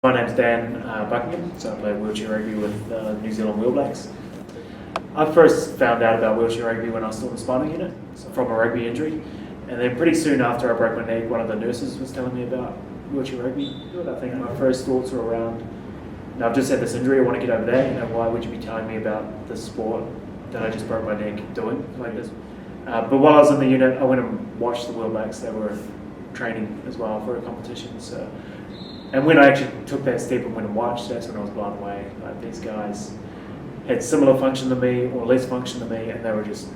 My name's Dan Buckingham, so I play wheelchair rugby with New Zealand Wheel Blacks. I first found out about wheelchair rugby when I was still in the spinal unit, so from a rugby injury. And then pretty soon after I broke my neck, one of the nurses was telling me about wheelchair rugby. I think my first thoughts were around, I've just had this injury, I want to get over that, why would you be telling me about this sport that I just broke my neck doing like this? But while I was in the unit, I went and watched the Wheel Blacks. They were training as well for a competition. And when I actually took that step and went and watched, that's when I was blown away. Like, these guys had similar function to me or less function to me, and they were just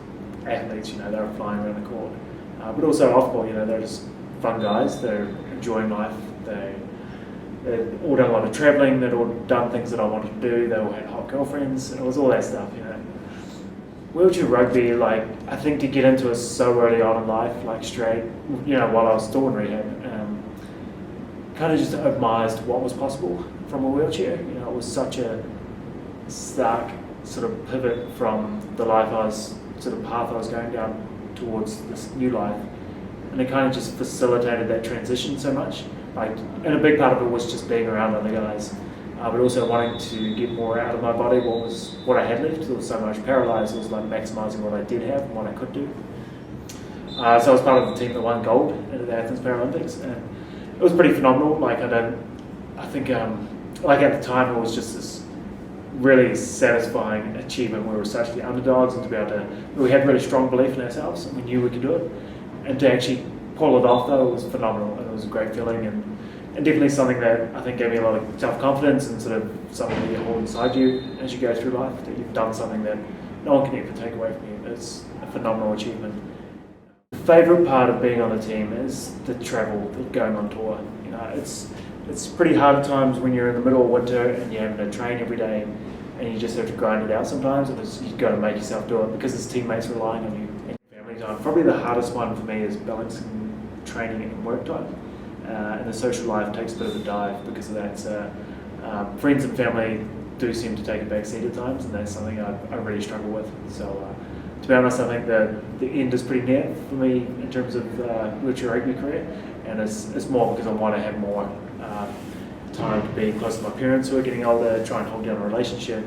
athletes. They were flying around the court. But also off court, they're just fun guys. They're enjoying life. They'd all done a lot of travelling. They'd all done things that I wanted to do. They all had hot girlfriends. It was all that stuff. Wheelchair rugby, I think to get into it so early on in life, straight, while I was still in rehab. Kind of just admired what was possible from a wheelchair. It was such a stark sort of pivot from the path I was going down towards this new life, and it kind of just facilitated that transition so much. And a big part of it was just being around other guys, but also wanting to get more out of my body. What I had left. There was so much paralysed. It was like maximising what I did have and what I could do. So I was part of the team that won gold at the Athens Paralympics, and it was pretty phenomenal. I think at the time it was just this really satisfying achievement. We were such the underdogs, and we had really strong belief in ourselves, and we knew we could do it. And to actually pull it off, though, it was phenomenal, and it was a great feeling, and definitely something that I think gave me a lot of self-confidence and sort of something that you hold inside you as you go through life, that you've done something that no one can ever take away from you. It's a phenomenal achievement. Favourite part of being on the team is the travel, going on tour. It's pretty hard at times when you're in the middle of winter and you're having to train every day, and you just have to grind it out sometimes, and you've got to make yourself do it because there's teammates relying on you and your family time. Probably the hardest one for me is balancing training and work time, and the social life takes a bit of a dive because of that. Friends and family do seem to take a back seat at times, and that's something I really struggle with. So. To be honest, I think the end is pretty near for me in terms of wheelchair rugby career, and it's more because I want to have more time to be close to my parents who are getting older, try and hold down a relationship,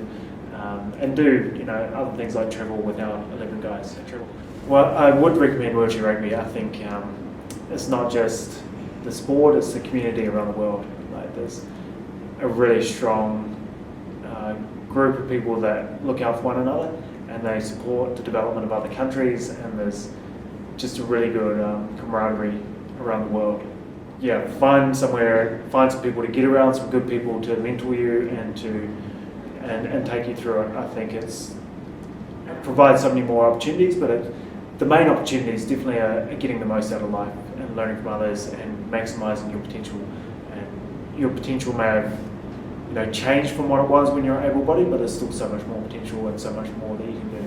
and do other things like travel with our 11 guys. Well, I would recommend wheelchair rugby. I think it's not just the sport; it's the community around the world. There's a really strong group of people that look out for one another, and they support the development of other countries, and there's just a really good camaraderie around the world. Yeah, find some people to get around, some good people to mentor you and take you through it. I think it provides so many more opportunities, but the main opportunities definitely are getting the most out of life and learning from others and maximising your potential. And your potential may have changed from what it was when you're able-bodied, but there's still so much more potential and so much more that you can do.